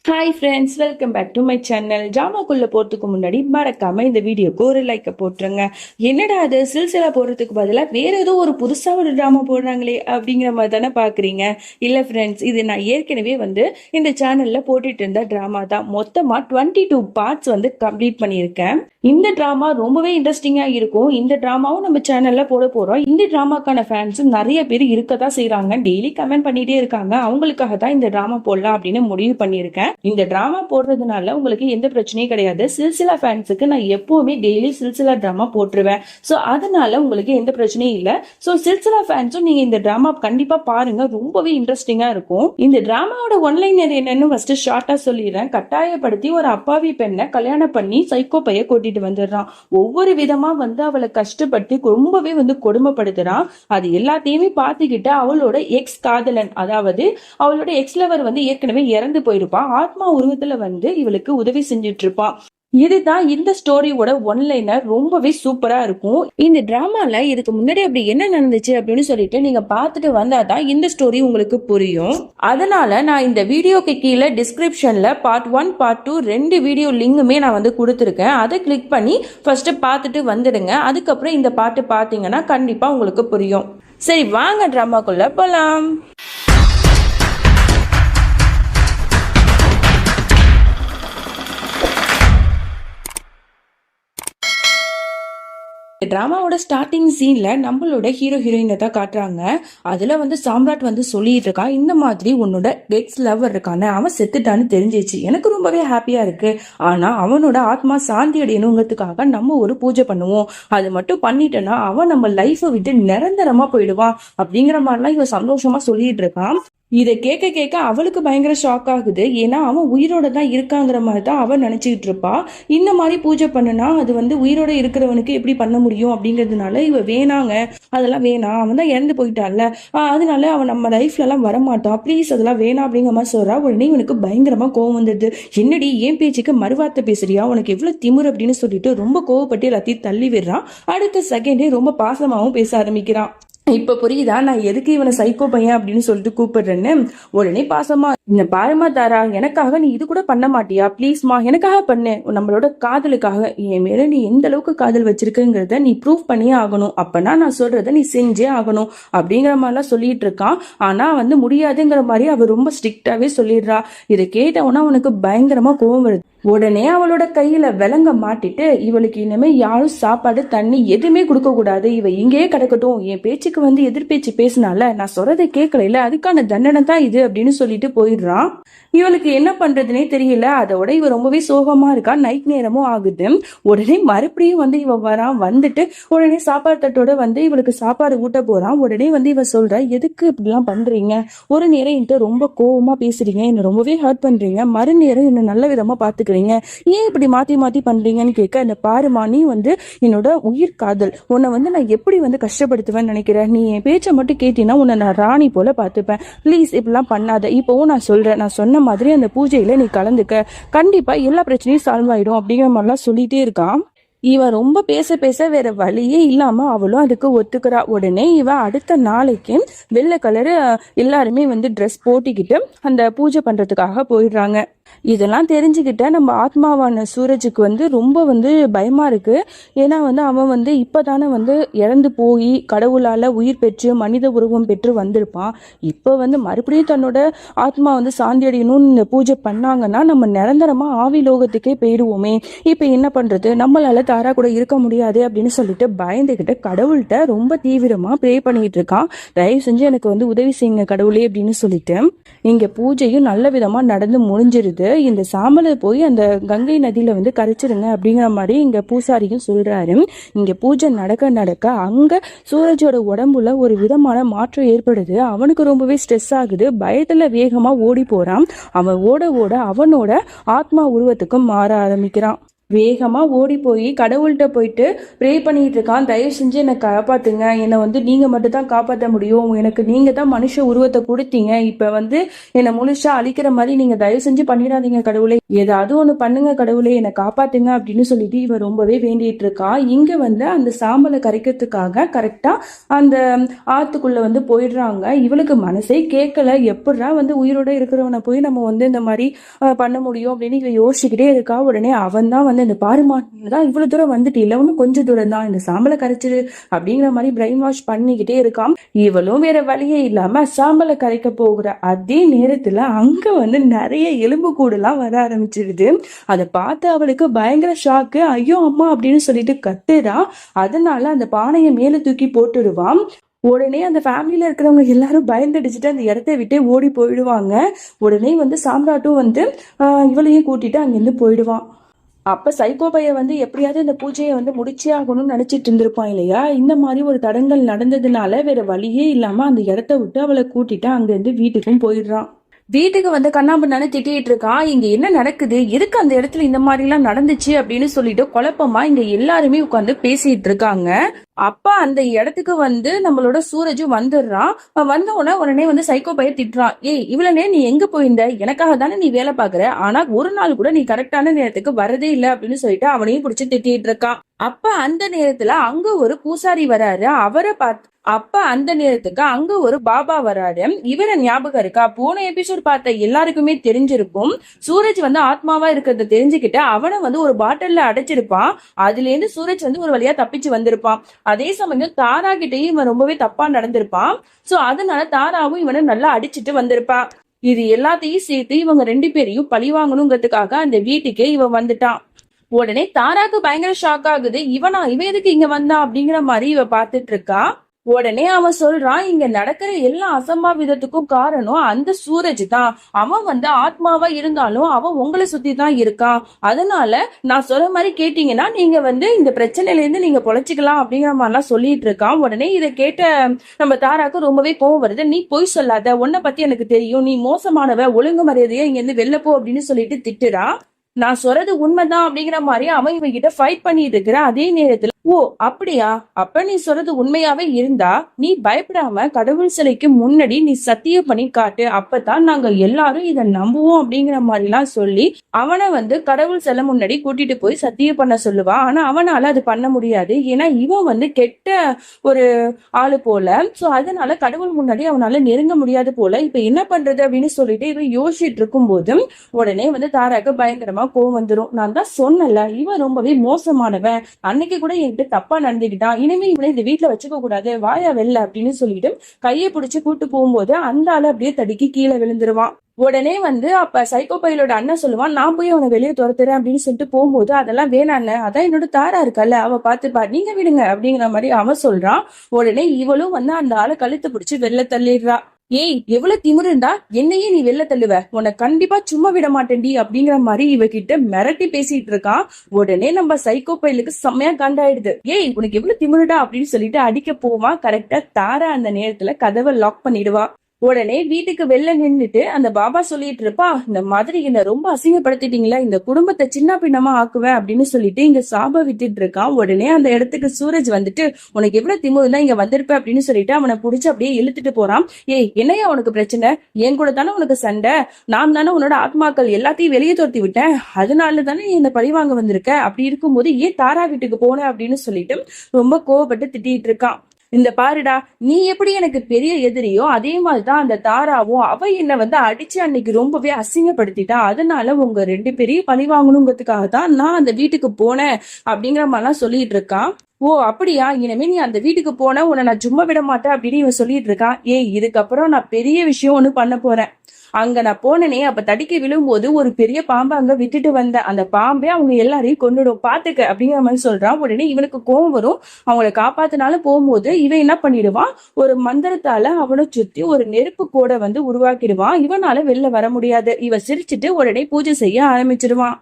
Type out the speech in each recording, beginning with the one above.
Hi friends, welcome back to my channel. ட்ராமாக்குள்ள போறதுக்கு முன்னாடி மறக்காம இந்த வீடியோக்கு ஒரு லைக் போட்டுருங்க. என்னடா அது சில்சிலா போடுறதுக்கு பதிலாக வேற ஏதோ ஒரு புதுசா ஒரு ட்ராமா போடுறாங்களே அப்படிங்கிற மாதிரி தானே பாக்குறீங்க. இல்ல ஃப்ரெண்ட்ஸ், இது நான் ஏற்கனவே இந்த சேனல்ல போட்டுட்டு இருந்த ட்ராமா தான். மொத்தமா 22 பார்ட்ஸ் கம்ப்ளீட் பண்ணியிருக்கேன். இந்த ட்ராமா ரொம்பவே இன்ட்ரெஸ்டிங்கா இருக்கும். இந்த ட்ராமாவும் நம்ம சேனல்ல போட போறோம். இந்த ட்ராமாக்கான ஃபேன்ஸும் நிறைய பேர் இருக்கதான் செய்யறாங்க. டெய்லி கமெண்ட் பண்ணிட்டே இருக்காங்க. அவங்களுக்காக தான் இந்த ட்ராமா போடலாம் அப்படின்னு முடிவு பண்ணியிருக்கேன். இந்த டிராமா போடுறதுனால உங்களுக்கு எந்த பிரச்சனையும் கிடையாது. சில்சிலா ஃபேன்ஸுக்கு நான் எப்பவுமே டெய்லி சில்சிலா டிராமா போட்டுருவேன். ஸோ அதனால உங்களுக்கு எந்த பிரச்சனையும் இல்லை. ஸோ சில்சிலா ஃபேன்ஸும் நீங்க இந்த டிராமா கண்டிப்பா பாருங்க, ரொம்பவே இன்ட்ரெஸ்டிங்கா இருக்கும். இந்த டிராமாவோட ஒன்லைனர் என்னன்னு ஃபர்ஸ்ட் ஷார்ட்டா சொல்லிடுறேன். கட்டாயப்படுத்தி ஒரு அப்பாவி பெண்ணை கல்யாணம் பண்ணி சைக்கோ பைய கூட்டிட்டு வந்துடுறான். ஒவ்வொரு விதமா அவளை கஷ்டப்பட்டு ரொம்பவே கொடுமைப்படுத்துறான். அது எல்லாத்தையுமே பார்த்துக்கிட்டு அவளோட எக்ஸ் காதலன், அதாவது அவளோட எக்ஸ் லவர் ஏற்கனவே இறந்து போயிருப்பான். ஆத்மா உருவத்துல இவளுக்கு உதவி செஞ்சுட்டு இருப்பான். இதுதான் இந்த ஸ்டோரியோட ஒன்லைனர். ரொம்பவே சூப்பரா இருக்கும். இந்த டிராமால இதுக்கு முன்னாடி அப்படி என்ன நடந்துச்சு அப்படின்னு சொல்லிட்டு நீங்க பார்த்துட்டு வந்தாதான் இந்த ஸ்டோரி உங்களுக்கு புரியும். அதனால நான் இந்த வீடியோக்கு கீழே டிஸ்கிரிப்ஷன்ல பார்ட் 1 பார்ட் 2 2 வீடியோ லிங்குமே நான் கொடுத்துருக்கேன். அதை கிளிக் பண்ணி ஃபர்ஸ்ட் பார்த்துட்டு வந்துடுங்க. அதுக்கப்புறம் இந்த பாட்டு பார்த்தீங்கன்னா கண்டிப்பா உங்களுக்கு புரியும். சரி, வாங்க டிராமாக்குள்ள போலாம். டிராமாவோட ஸ்டார்டிங் சீன்ல நம்மளோட ஹீரோ ஹீரோயினை தான் காட்டுறாங்க. அதுல சாம்ராட் சொல்லிட்டு இருக்கான், இந்த மாதிரி உன்னோட எக்ஸ் லவர் இருக்கான, அவன் செத்துட்டான்னு தெரிஞ்சிச்சு. எனக்கு ரொம்பவே ஹாப்பியா இருக்கு. ஆனா அவனோட ஆத்மா சாந்தி அடையணுங்கிறதுக்காக நம்ம ஒரு பூஜை பண்ணுவோம். அது மட்டும் பண்ணிட்டோன்னா அவன் நம்ம லைஃபை விட்டு நிரந்தரமா போயிடுவான் அப்படிங்கிற மாதிரிலாம் இவன் சந்தோஷமா சொல்லிட்டு இருக்கான். இதை கேட்க கேட்க அவளுக்கு பயங்கர ஷாக் ஆகுது. ஏன்னா அவன் உயிரோட தான் இருக்காங்கிற மாதிரி தான் அவன் நினைச்சிட்டு இருப்பா. இந்த மாதிரி பூஜை பண்ணுனா அது உயிரோட இருக்கிறவனுக்கு எப்படி பண்ண முடியும் அப்படிங்கிறதுனால இவ வேணாங்க, அதெல்லாம் வேணாம், அவன் தான் இறந்து போயிட்டான்ல, அதனால அவன் நம்ம லைஃப்ல எல்லாம் வரமாட்டான், ப்ளீஸ் அதெல்லாம் வேணாம் அப்படிங்கிற மாதிரி சொல்றா. உடனே இவனுக்கு பயங்கரமா கோவம் வந்துடுது. என்னடி ஏன் பேச்சுக்கு மறுவார்த்தை பேசுறியா, உனக்கு எவ்வளவு திமிரு அப்படின்னு சொல்லிட்டு ரொம்ப கோவப்பட்டு எல்லாத்தையும் தள்ளி விடுறான். அடுத்த செகண்டே ரொம்ப பாசமாவும் பேச ஆரம்பிக்கிறான். இப்ப புரியுதா நான் எதுக்கு இவனை சைக்கோ பையன் அப்படின்னு சொல்லிட்டு கூப்பிடுறேன்னு. உடனே பாசமா, இந்த பாருமா தாரா, எனக்காக நீ இது கூட பண்ண மாட்டியா, ப்ளீஸ்மா எனக்காக பண்ணு, நம்மளோட காதலுக்காக. என் மேல நீ எந்த அளவுக்கு காதல் வச்சிருக்குங்கிறத நீ ப்ரூவ் பண்ணியே ஆகணும், அப்பனா நான் சொல்றத நீ செஞ்சே ஆகணும் அப்படிங்கிற மாதிரிலாம் சொல்லிட்டு இருக்கான். ஆனா முடியாதுங்கிற மாதிரி அவ ரொம்ப ஸ்ட்ரிக்டாவே சொல்லிடுறா. இதை கேட்டவனா உனக்கு பயங்கரமா கோவம் வருது. உடனே அவளோட கையில விலங்க மாட்டிட்டு, இவளுக்கு இனிமே யாரும் சாப்பாடு தண்ணி எதுவுமே கொடுக்க கூடாது, இவ இங்கேயே கிடக்கட்டும், என் பேச்சுக்கு எதிர்பேச்சு பேசினால, நான் சொல்றதை கேட்கல, அதுக்கான தண்டனை தான் இது அப்படின்னு சொல்லிட்டு போயிடுறான். இவளுக்கு என்ன பண்றதுனே தெரியல. அதோட இவ ரொம்பவே சோகமா இருக்கா. நைட் நேரமும் ஆகுது. உடனே மறுபடியும் இவ வரான். வந்துட்டு உடனே சாப்பாடு தட்டோட இவளுக்கு சாப்பாடு ஊட்ட போறான். உடனே இவ சொல்ற, எதுக்கு இப்படிலாம் பண்றீங்க, ஒரு நேரம் என்கிட்ட ரொம்ப கோவமா பேசுறீங்க, என்ன ரொம்பவே ஹர்ட் பண்றீங்க, மறுநேரம் என்ன நல்ல விதமா பாத்துக்கிறீங்க, ஏன் இப்படி மாத்தி மாத்தி பண்றீங்கன்னு கேட்க, இந்த பாருமா நீ என்னோட உயிர் காதல், உன்னை நான் எப்படி கஷ்டப்படுத்துவேன்னு நினைக்கிறேன், நீ என் பேச்சை மட்டும் கேட்டீங்கன்னா உன்னை நான் ராணி போல பாத்துப்பேன், ப்ளீஸ் இப்படிலாம் பண்ணாத, இப்போவும் நான் சொல்றேன், நான் சொன்ன மாதிரி அந்த பூஜையில நீ கலந்துக்க, கண்டிப்பா எல்லா பிரச்சனையும் சால்வ் ஆயிடும் அப்படிங்கிற மாதிரிலாம் சொல்லிட்டே இருக்கான். இவன் ரொம்ப பேச பேச வேற வழியே இல்லாம அவளும் அதுக்கு ஒத்துக்கிறா. உடனே இவன் அடுத்த நாளைக்கு வெள்ளை கலரு எல்லாருமே ட்ரெஸ் போட்டிக்கிட்டு அந்த பூஜை பண்றதுக்காக போயிடுறாங்க. இதெல்லாம் தெரிஞ்சுக்கிட்ட நம்ம ஆத்மாவான சூரஜுக்கு ரொம்ப பயமா இருக்கு. ஏன்னா அவன் இப்பதானே இறந்து போய் கடவுளால உயிர் பெற்று மனித உருவம் பெற்று வந்திருப்பான். இப்போ மறுபடியும் தன்னோட ஆத்மா சாந்தி அடையணும்னு இந்த பூஜை பண்ணாங்கன்னா நம்ம நிரந்தரமா ஆவி லோகத்துக்கே போயிடுவோமே, இப்ப என்ன பண்றது, நம்மளால தாரா கூட இருக்க முடியாது அப்படின்னு சொல்லிட்டு பயந்துகிட்டு கடவுள்கிட்ட ரொம்ப தீவிரமா ப்ரே பண்ணிட்டு இருக்கான். தயவு செஞ்சு எனக்கு உதவி செய்யுங்க கடவுளே அப்படின்னு சொல்லிட்டு. இங்க பூஜையும் நல்ல விதமா நடந்து முடிஞ்சிருது. இந்த சாம்பலை போய் அந்த கங்கை நதியில கரைச்சிருங்க அப்படிங்கிற மாதிரி இங்க பூசாரியும் சொல்றாரு. இங்க பூஜை நடக்க நடக்க அங்க சூரஜோட உடம்புல ஒரு விதமான மாற்றம் ஏற்படுது. அவனுக்கு ரொம்பவே ஸ்ட்ரெஸ் ஆகுது. பயத்துல வேகமா ஓடி போறான். அவன் ஓட ஓட அவனோட ஆத்மா உருவத்துக்கும் மாற ஆரம்பிக்கிறான். வேகமா ஓடி போய் கடவுள்கிட்ட போயிட்டு ப்ரே பண்ணிட்டு இருக்கான். தயவு செஞ்சு என்னை காப்பாத்துங்க, என்னை வந்து நீங்க மட்டும் தான் காப்பாற்ற முடியும், எனக்கு நீங்க தான் மனுஷ உருவத்தை கொடுத்தீங்க, இப்ப வந்து என்னை முழுசா அழிக்கிற மாதிரி நீங்க தயவு செஞ்சு பண்ணிடாதீங்க கடவுளே, ஏதாவது ஒண்ணு பண்ணுங்க கடவுளே, என்னை காப்பாத்துங்க அப்படின்னு சொல்லிட்டு இவன் ரொம்பவே வேண்டிட்டு இருக்கா. இங்க வந்து அந்த சாம்பலை கரைக்கிறதுக்காக கரெக்டா அந்த ஆத்துக்குள்ள வந்து போயிடுறாங்க. இவளுக்கு மனசே கேட்கல, எப்படா வந்து உயிரோட இருக்கிறவனை போய் நம்ம வந்து இந்த மாதிரி பண்ண முடியும் அப்படின்னு இவ யோசிச்சுக்கிட்டே இருக்கா. உடனே அவன் தான் வந்து இந்த பாருமா தான் இவ்வளவு தூரம் வந்துட்டு இல்ல ஒன்னும் கொஞ்சம் தூரம் தான், இந்த சாம்பலை கரைச்சிரு அப்படிங்கிற மாதிரி பிரெயின் வாஷ் பண்ணிக்கிட்டே இருக்கான். இவளும் வேற வழியே இல்லாம சாம்பலை கரைக்க போகிற அதே நேரத்துல அங்க வந்து நிறைய எலும்பு கூடுலாம் வர ஆரம்பிச்சிருது. அதை பார்த்து அவளுக்கு பயங்கர ஷாக்கு. ஐயோ அம்மா அப்படின்னு சொல்லிட்டு கத்துறா. அதனால அந்த பானையை மேல தூக்கி போட்டுடுவான். உடனே அந்த ஃபேமிலியில இருக்கிறவங்க எல்லாரும் பயந்துடிச்சுட்டு அந்த இடத்த விட்டே ஓடி போயிடுவாங்க. உடனே வந்து சாம்ராட்டும் வந்து இவளையும் கூட்டிட்டு அங்கிருந்து போயிடுவான். அப்ப சைக்கோ பையன் வந்து எப்படியாவது இந்த பூஜையை வந்து முடிச்சே ஆகணும்னு நினைச்சிட்டு இருந்திருப்பான் இல்லையா. இந்த மாதிரி ஒரு தடங்கல் நடந்ததுனால வேற வழியே இல்லாம அந்த இடத்த விட்டு அவளை கூட்டிட்டு அங்கிருந்து வீட்டுக்கும் போயிடுறான். வீட்டுக்கு வந்து கண்ணாம்பண்ணான்னு திட்டிட்டு இருக்கான். இங்க என்ன நடக்குது, எதுக்கு அந்த இடத்துல இந்த மாதிரி எல்லாம் நடந்துச்சு அப்படின்னு சொல்லிட்டு குழப்பமா இங்க எல்லாருமே உட்காந்து பேசிட்டு இருக்காங்க. அப்ப அந்த இடத்துக்கு வந்து நம்மளோட சூரஜும் வந்துடுறான். வந்த உடனே வந்து சைக்கோ பையன் திட்டுறான். ஏய் இவ்வளவு நேரம் நீ எங்க போயிருந்த, எனக்காக தானே நீ வேலை பாக்குற, ஆனா ஒரு நாள் கூட நீ கரெக்டான நேரத்துக்கு வரதே இல்லை அப்படின்னு சொல்லிட்டு அவனையும் பிடிச்சி திட்டிட்டு இருக்கான். அப்ப அந்த நேரத்துல அங்க ஒரு பூசாரி வராரு. அவரை பார்த்து அப்ப அந்த நேரத்துக்கு அங்க ஒரு பாபா வராரு. இவரை ஞாபகம் இருக்கா, போன எபிசோட் பார்த்த எல்லாருக்குமே தெரிஞ்சிருக்கும். சூரஜ் வந்து ஆத்மாவா இருக்கிறத தெரிஞ்சுக்கிட்டு அவனை வந்து ஒரு பாட்டில்ல அடைச்சிருப்பான். அதுல இருந்து சூரஜ் வந்து ஒரு வழியா தப்பிச்சு வந்திருப்பான். அதே சமயம் தாரா கிட்டையும் இவன் ரொம்பவே தப்பா நடந்திருப்பான். சோ அதனால தாராவும் இவனை நல்லா அடிச்சுட்டு வந்திருப்பான். இது எல்லாத்தையும் சேர்த்து இவங்க 2 பேரையும் பழி வாங்கணுங்கிறதுக்காக அந்த வீட்டுக்கே இவன் வந்துட்டான். உடனே தாராக்கு பயங்கர ஷாக் ஆகுது. இவன் எதுக்கு இங்க வந்தா அப்படிங்கிற மாதிரி இவ பாத்துட்டு இருக்கா. உடனே அவன் சொல்றான், இங்க நடக்கிற எல்லா அசம்பாவிதத்துக்கும் காரணம் அந்த சூரஜ் தான். அவன் வந்து ஆத்மாவா இருந்தாலும் அவன் உங்களை சுத்தி தான் இருக்கான். அதனால நான் சொல்ற மாதிரி கேட்டீங்கன்னா நீங்க வந்து இந்த பிரச்சனையில இருந்து நீங்க பொழைச்சிக்கலாம் அப்படிங்கிற மாதிரிலாம் சொல்லிட்டு இருக்கான். உடனே இதை கேட்ட நம்ம தாராக்கு ரொம்பவே கோவம் வருது. நீ பொய் சொல்லாத, உன்னை பத்தி எனக்கு தெரியும், நீ மோசமானவ, ஒழுங்கு மரியாதையா இங்க இருந்து வெளில போ அப்படின்னு சொல்லிட்டு திட்டுறா. நான் சொல்றது உண்மைதான் அப்படிங்கிற மாதிரி அவன் இவங்கிட்ட ஃபைட் பண்ணிட்டு இருக்கிற அதே நேரத்துல, ஓ அப்படியா, அப்ப நீ சொல்றது உண்மையாவே இருந்தா நீ பயப்படாம கடவுள் சிலைக்கு முன்னாடி நீ சத்தியம் பண்ணி காட்டு, அப்பதான் நாங்க எல்லாரும் இதை நம்புவோம் அப்படிங்கிற மாதிரி எல்லாம் சொல்லி அவனை வந்து கடவுள் சிலை முன்னாடி கூட்டிட்டு போய் சத்தியம் பண்ண சொல்லுவான். ஆனா அவனால அது பண்ண முடியாது, ஏன்னா இவன் வந்து கெட்ட ஒரு ஆளு போல. சோ அதனால கடவுள் முன்னாடி அவனால நெருங்க முடியாது போல. இப்ப என்ன பண்றது அப்படின்னு சொல்லிட்டு இவன் யோசிச்சுட்டு இருக்கும் போது உடனே வந்து தாராக்கு பயங்கரமா கோவம் வந்துடும். நான் தான் சொன்னல, இவன் ரொம்பவே மோசமானவன், அன்னைக்கு கூட என்கிட்ட தப்பா நடந்துக்கிட்டான், இனிமே இவனை இந்த வீட்டுல வச்சுக்க கூடாது, வாயா வெளில அப்படின்னு சொல்லிட்டு கையை பிடிச்சு கூட்டு போகும்போது அந்த ஆளு அப்படியே தடுக்கி கீழே விழுந்துருவான். உடனே வந்து அப்ப சைக்கோ பையலோட அண்ணன் சொல்லுவான், நான் போய் அவனை வெளியே துரத்துறேன் அப்படின்னு சொல்லிட்டு போகும்போது, அதெல்லாம் வேணான்னு, அதான் என்னோட தாரா இருக்கல்ல, அவ பாத்துப்பா, நீங்க விடுங்க அப்படிங்கிற மாதிரி அவன் சொல்றான். உடனே இவளும் வந்து அந்த ஆளை கழுத்து பிடிச்சு வெளில தள்ளிடுறா. ஏய் எவ்வளவு திமிருந்தா என்னையே நீ வெளில தள்ளுவ, உன்னை கண்டிப்பா சும்மா விட மாட்டேன்டி அப்படிங்கிற மாதிரி இவகிட்ட மிரட்டி பேசிட்டு இருக்கான். உடனே நம்ம சைக்கோ பையலுக்கு செம்மையா கண்டாயிடுது. ஏய் உனக்கு எவ்வளவு திமிருடா அப்படின்னு சொல்லிட்டு அடிக்க போவான். கரெக்டா தாரா அந்த நேரத்துல கதவை லாக் பண்ணிடுவா. உடனே வீட்டுக்கு வெளில நின்றுட்டு அந்த பாபா சொல்லிட்டு இருப்பா, இந்த மாதிரி என்ன ரொம்ப அசிங்கப்படுத்திட்டீங்களா, இந்த குடும்பத்தை சின்ன பின்னமா ஆக்குவேன் அப்படின்னு சொல்லிட்டு இங்க சாப விட்டுட்டு இருக்கான். உடனே அந்த இடத்துக்கு சூரஜ் வந்துட்டு, உனக்கு எவ்வளவு திமுக தான் இங்க வந்திருப்ப அப்படின்னு சொல்லிட்டு அவனை புடிச்சு அப்படியே இழுத்துட்டு போறான். ஏய் என்னையா உனக்கு பிரச்சனை, என் கூட தானே உனக்கு சண்டை, நான் தானே உன்னோட ஆத்மாக்கள் எல்லாத்தையும் வெளியே துரத்தி விட்டேன், அதனால தானே நீ இந்த பழி வாங்க வந்திருக்க, அப்படி இருக்கும்போது ஏன் தாரா வீட்டுக்கு போன அப்படின்னு சொல்லிட்டு ரொம்ப கோவப்பட்டு திட்டிட்டு இருக்கான். இந்த பாருடா, நீ எப்படி எனக்கு பெரிய எதிரியோ அதே மாதிரிதான் அந்த தாராவும், அவ என்ன வந்து அடிச்சு அன்னைக்கு ரொம்பவே அசிங்கப்படுத்திட்டா, அதனால உங்க 2 பேரையும் பழி வாங்கணுங்கிறதுக்காக தான் நான் அந்த வீட்டுக்கு போனேன் அப்படிங்கிற மாதிரிலாம் சொல்லிட்டு இருக்கான். ஓ அப்படியா, இனிமே நீ அந்த வீட்டுக்கு போன உன்னை நான் சும்மா விட மாட்டேன் அப்படின்னு இவன் சொல்லிட்டு இருக்கான். ஏய் இதுக்கப்புறம் நான் பெரிய விஷயம் ஒண்ணு பண்ண போறேன். அங்க நான் போனனே, அப்ப தடிக்க விழும்போது ஒரு பெரிய பாம்பை அங்க விட்டுட்டு வந்தேன், அந்த பாம்பே அவங்க எல்லாரையும் கொண்டுடும் பாத்துக்க அப்படிங்கிற மாதிரி சொல்றான். உடனே இவனுக்கு கோவம் வரும். அவங்களை காப்பாத்தினாலும் போகும்போது இவன் என்ன பண்ணிடுவான், ஒரு மந்திரத்தால அவனை சுத்தி ஒரு நெருப்பு கோடை வந்து உருவாக்கிடுவான். இவனால வெளில வர முடியாது. இவன் சிரிச்சுட்டு உடனே பூஜை செய்ய ஆரம்பிச்சிடுவான்.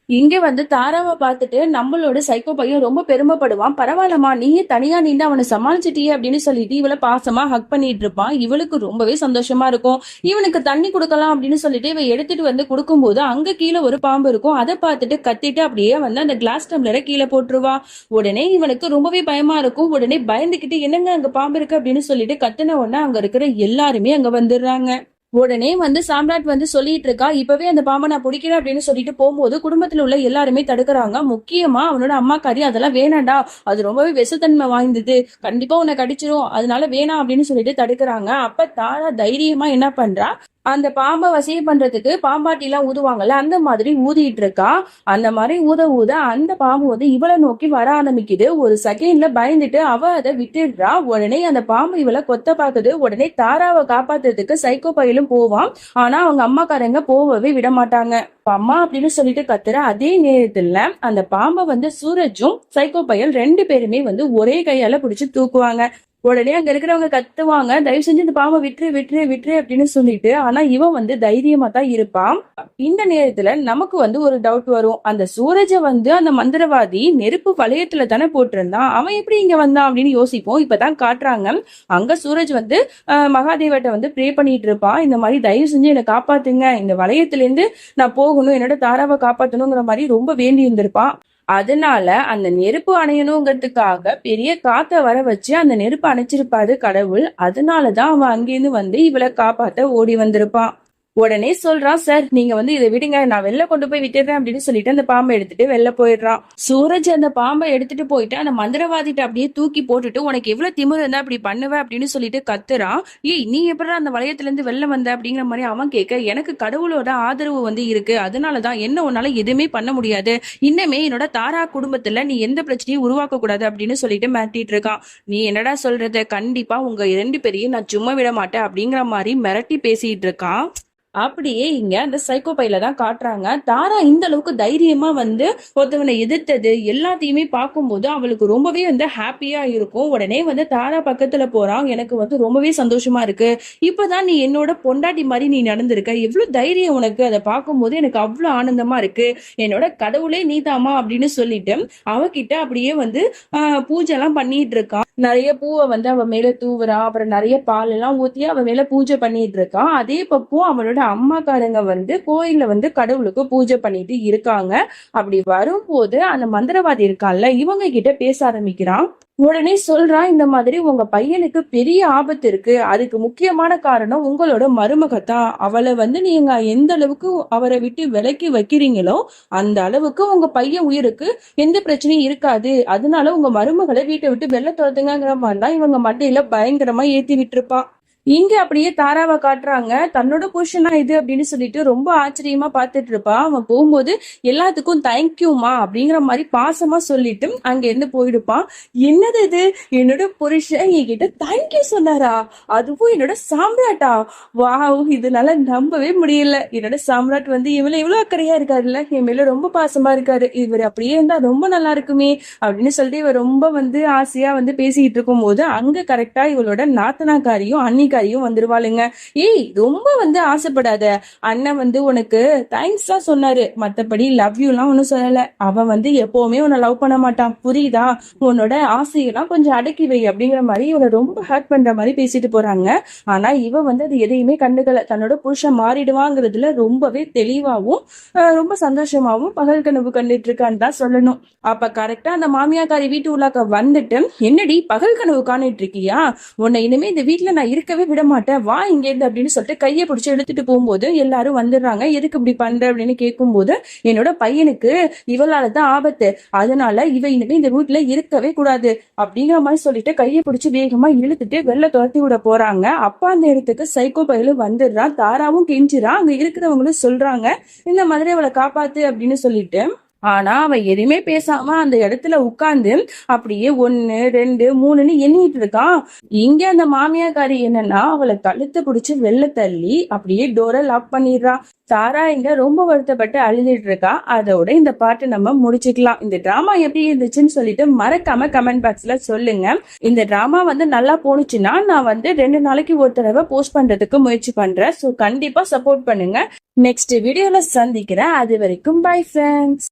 இங்க வந்து தாராவை பார்த்துட்டு நம்மளோட சைக்கோ பையன் ரொம்ப பெருமைப்படுவான். பரவாயில்லம்மா, நீயே தனியா நின்று அவனை சமாளிச்சிட்டியே அப்படின்னு சொல்லிட்டு இவளை பாசமா ஹக் பண்ணிட்டு இருப்பான். இவளுக்கு ரொம்பவே சந்தோஷமா இருக்கும். இவனுக்கு தண்ணி கொடுக்கலாம் அப்படின்னு சொல்லிட்டு இவ எடுத்துட்டு வந்து கொடுக்கும்போது அங்க கீழே ஒரு பாம்பு இருக்கும். அதை பார்த்துட்டு கத்திட்டு அப்படியே வந்து அந்த கிளாஸ் டம்ளரை கீழே போட்டுருவா. உடனே இவனுக்கு ரொம்பவே பயமா இருக்கும். உடனே பயந்துகிட்டு என்னங்க அங்க பாம்பு இருக்கு அப்படின்னு சொல்லிட்டு கத்தின உடனே அங்க இருக்கிற எல்லாருமே அங்க வந்துடுறாங்க. உடனே வந்து சாம்ராட் வந்து சொல்லிட்டு இருக்கா, இப்பவே அந்த பாம்பை நான் பிடிக்கிறேன் அப்படின்னு சொல்லிட்டு போகும்போது குடும்பத்துல உள்ள எல்லாருமே தடுக்கிறாங்க. முக்கியமா அவனோட அம்மாக்காரி அதெல்லாம் வேணாண்டா, அது ரொம்பவே விஷத்தன்மை வாய்ந்தது, கண்டிப்பா உன்னை கடிச்சிரும், அதனால வேணாம் அப்படின்னு சொல்லிட்டு தடுக்கிறாங்க. அப்ப தாரா தைரியமா என்ன பண்றா, அந்த பாம்பை வசியம் பண்றதுக்கு பாம்பாட்டி எல்லாம் ஊதுவாங்கல்ல, அந்த மாதிரி ஊதிட்டு இருக்கா. அந்த மாதிரி ஊத ஊத அந்த பாம்பு வந்து இவளை நோக்கி வர ஆரம்பிக்குது. ஒரு செகண்ட்ல பயந்துட்டு அவ அதை விட்டுடுறா. உடனே அந்த பாம்பு இவளை கொத்த பாக்குது. உடனே தாராவை காப்பாத்துறதுக்கு சைக்கோ பையலும் போவான். ஆனா அவங்க அம்மாக்காரங்க போகவே விட மாட்டாங்க. அம்மா அப்படின்னு சொல்லிட்டு கத்துற அதே நேரத்துல அந்த பாம்பை வந்து சூரஜும் சைக்கோ பையல் 2 பேருமே வந்து ஒரே கையால பிடிச்சு தூக்குவாங்க. உடனே அங்க இருக்கிறவங்க கத்துவாங்க, தயவு செஞ்சு இந்த பாம்பை விட்டுரு விட்டுரு விட்டுரு அப்படின்னு சொல்லிட்டு. ஆனா இவன் வந்து தைரியமா தான் இருப்பான். இந்த நேரத்துல நமக்கு வந்து ஒரு டவுட் வரும், அந்த சூரஜ வந்து அந்த மந்திரவாதி நெருப்பு வளையத்துல தானே போட்டிருந்தான், அவன் எப்படி இங்க வந்தான் அப்படின்னு யோசிப்போம். இப்பதான் காட்டுறாங்க, அங்க சூரஜ் வந்து மகாதேவட்ட வந்து ப்ரே பண்ணிட்டு இருப்பான். இந்த மாதிரி தயவு செஞ்சு என்னை காப்பாத்துங்க, இந்த வளையத்துல இருந்து நான் போகணும், என்னோட தாராவை காப்பாத்தணுங்கிற மாதிரி ரொம்ப வேண்டி இருந்திருப்பான். அதனால அந்த நெருப்பு அணையணுங்கிறதுக்காக பெரிய காத்த வர வச்சு அந்த நெருப்பு அணைச்சிருப்பாரு கடவுள். அதனாலதான் அவன் அங்கிருந்து வந்து இவளை காப்பாத்த ஓடி வந்திருப்பான். உடனே சொல்றான், சார் நீங்க வந்து இதை விடுங்க, நான் வெளில கொண்டு போய் விட்டுறேன் அப்படின்னு சொல்லிட்டு அந்த பாம்பை எடுத்துட்டு வெளில போயிடுறான். சூரஜ் அந்த பாம்பை எடுத்துட்டு போயிட்டு அந்த மந்திரவாதிட்ட அப்படியே தூக்கி போட்டுட்டு, உனக்கு எவ்வளவு திமிரு இருந்தா அப்படி பண்ணுவ அப்படின்னு சொல்லிட்டு கத்துறான். ஏய், நீ எப்படி அந்த வளையத்துல இருந்து வெளில வந்த அப்படிங்கிற மாதிரி அவன் கேட்க, எனக்கு கடவுளோட ஆதரவு வந்து இருக்கு, அதனாலதான் என்ன உன்னால எதுவுமே பண்ண முடியாது, இன்னமே என்னோட தாரா குடும்பத்துல நீ எந்த பிரச்சனையும் உருவாக்க கூடாது அப்படின்னு சொல்லிட்டு மிரட்டிட்டு இருக்கான். நீ என்னடா சொல்றத, கண்டிப்பா உங்க 2 பேரையும் நான் சும்மா விட மாட்டேன் அப்படிங்கிற மாதிரி மிரட்டி பேசிட்டு இருக்கான். அப்படியே இங்க அந்த சைக்கோ பையில தான் காட்டுறாங்க. தாரா இந்த அளவுக்கு தைரியமா வந்து ஒருத்தவனை எதிர்த்தது எல்லாத்தையுமே பார்க்கும்போது அவளுக்கு ரொம்பவே வந்து ஹாப்பியா இருக்கும். உடனே வந்து தாரா பக்கத்துல போறான், எனக்கு வந்து ரொம்பவே சந்தோஷமா இருக்கு, இப்பதான் நீ என்னோட பொண்டாட்டி மாதிரி நீ நடந்திருக்க, எவ்வளவு தைரியம் உனக்கு, அதை பார்க்கும்போது எனக்கு அவ்வளவு ஆனந்தமா இருக்கு, என்னோட கடவுளே நீதாமா அப்படின்னு சொல்லிட்டு அவகிட்ட அப்படியே வந்து பூஜை எல்லாம் பண்ணிட்டு இருக்கான். நிறைய பூவை வந்து அவ மேல தூவுறான். அப்புறம் நிறைய பால் எல்லாம் ஊத்தி அவ மேல பூஜை பண்ணிட்டு இருக்கான். அதே பக்கம் அவளோட அம்மாக்காரங்க வந்து கோயில்ல வந்து கடவுளுக்கு பூஜை பண்ணிட்டு இருக்காங்க. அப்படி வரும்போது அந்த மந்திரவாதி இருக்கான்ல, இவங்க கிட்ட பேச ஆரம்பிக்கிறான். உடனே சொல்றான், இந்த மாதிரி உங்க பையனுக்கு பெரிய ஆபத்து இருக்கு, அதுக்கு முக்கியமான காரணம் உங்களோட மருமகத்தான், அவளை வந்து நீங்க எந்த அளவுக்கு அவரை விட்டு விலக்கி வைக்கிறீங்களோ அந்த அளவுக்கு உங்க பையன் உயிருக்கு எந்த பிரச்சனையும் இருக்காது, அதனால உங்க மருமகளை வீட்டை விட்டு வெளில துரத்துங்கிற மாதிரிலாம் இவங்க மண்டையில பயங்கரமா ஏத்தி விட்டுருப்பான். இங்க அப்படியே தாராவை காட்டுறாங்க, தன்னோட புருஷனா இது அப்படின்னு சொல்லிட்டு ரொம்ப ஆச்சரியமா பார்த்துட்டு இருப்பா. அவன் போகும்போது எல்லாத்துக்கும் தேங்க்யூமா அப்படிங்கிற மாதிரி பாசமா சொல்லிட்டு அங்க இருந்து போயிடுப்பான். என்னது இது, என்னோட புருஷன் என்கிட்ட தேங்க்யூ சொன்னாரா, அதுவும் என்னோட சாம்ராட்டா, வாவ், இதனால நம்பவே முடியல, என்னோட சாம்ராட் வந்து இவள இவ்வளவு அக்கறையா இருக்காருல்ல, என் மேல ரொம்ப பாசமா இருக்காரு, இவர் அப்படியே இருந்தா ரொம்ப நல்லா இருக்குமே அப்படின்னு சொல்லிட்டு இவர் ரொம்ப வந்து ஆசையா வந்து பேசிட்டு இருக்கும் போது அங்க கரெக்டா இவளோட நாத்தனாக்காரியும் அன்னிக்காரியும் வந்துருவாளுங்க. ஏய், ரொம்ப வந்து ஆசைப்படாத, அண்ணன் வந்து உனக்கு தேங்க்ஸ் தான் சொன்னாரு, மத்தபடி லவ் யூ எல்லாம் ஒன்னும் சொல்லல, அவன் வந்து எப்பவுமே உன்னை லவ் பண்ண மாட்டான், புரியுதா, உன்னோட ஆசையெல்லாம் கொஞ்சம் அடக்கி வை அப்படிங்கிற மாதிரி இவனை ரொம்ப ஹர்ட் பண்ற மாதிரி பேசிட்டு போறாங்க. ஆனா இவ வந்து அது எதையுமே கண்டுக்கல, தன்னோட புருஷன் மாறிடுவாங்கிறதுல ரொம்பவே தெளிவாவும் ரொம்ப சந்தோஷமாவும் பகல் கனவு கண்டுட்டு இருக்கான்னு தான் சொல்லணும். அப்ப கரெக்டா அந்த மாமியாக்காரி வீட்டு உள்ளாக்க வந்துட்டு, என்னடி பகல் கனவு காணிட்டு இருக்கியா, உன்னை இனிமே இந்த வீட்டுல நான் இருக்கவே விட மாட்டேன், வா இங்க இருந்து அப்படின்னு சொல்லிட்டு கையை பிடிச்சி எடுத்துட்டு போகும்போது எல்லாரும் வந்துடுறாங்க. எதுக்கு இப்படி பண்ற அப்படின்னு கேட்கும்போது, என்னோட பையனுக்கு இவளாலதான் ஆபத்து, அதனால இவ இனிமே இந்த வீட்டுல இருக்கவே கூடாது அப்படிங்கிற மாதிரி சொல்லிட்டு கையை பிடிச்சி வேகமா இழுத்துட்டு வெளில துரத்தி விட போறாங்க. அப்பா அந்த இடத்துக்கு சைக்கோ பையலும் வந்துடுறான். தாராவும் கெஞ்சிரான். அங்க இருக்கிறவங்களும் சொல்றாங்க, இந்த மாதிரி அவளை காப்பாத்து அப்படின்னு சொல்லிட்டு. ஆனா அவன் எதுவுமே பேசாம அந்த இடத்துல உட்கார்ந்து அப்படியே 1 2 3ன்னு எண்ணிட்டு இருக்கான். இங்க அந்த மாமியாக்காரி என்னன்னா அவளை கழுத்தை பிடிச்சு வெளில தள்ளி அப்படியே டோரை லாக் பண்ணிடுறான். தாரா இங்க ரொம்ப வருத்தப்பட்டு அழுதுட்டு இருக்கா. அதோட இந்த பாட்டு நம்ம முடிச்சுக்கலாம். இந்த டிராமா எப்படி இருந்துச்சுன்னு சொல்லிட்டு மறக்காம கமெண்ட் பாக்ஸ்ல சொல்லுங்க. இந்த டிராமா வந்து நல்லா போனுச்சுன்னா நான் வந்து 2 நாளைக்கு ஒரு தடவை போஸ்ட் பண்றதுக்கு முயற்சி பண்றேன். ஸோ கண்டிப்பா சப்போர்ட் பண்ணுங்க. நெக்ஸ்ட் வீடியோல சந்திக்கிறேன். அது வரைக்கும் பை ஃப்ரெண்ட்ஸ்.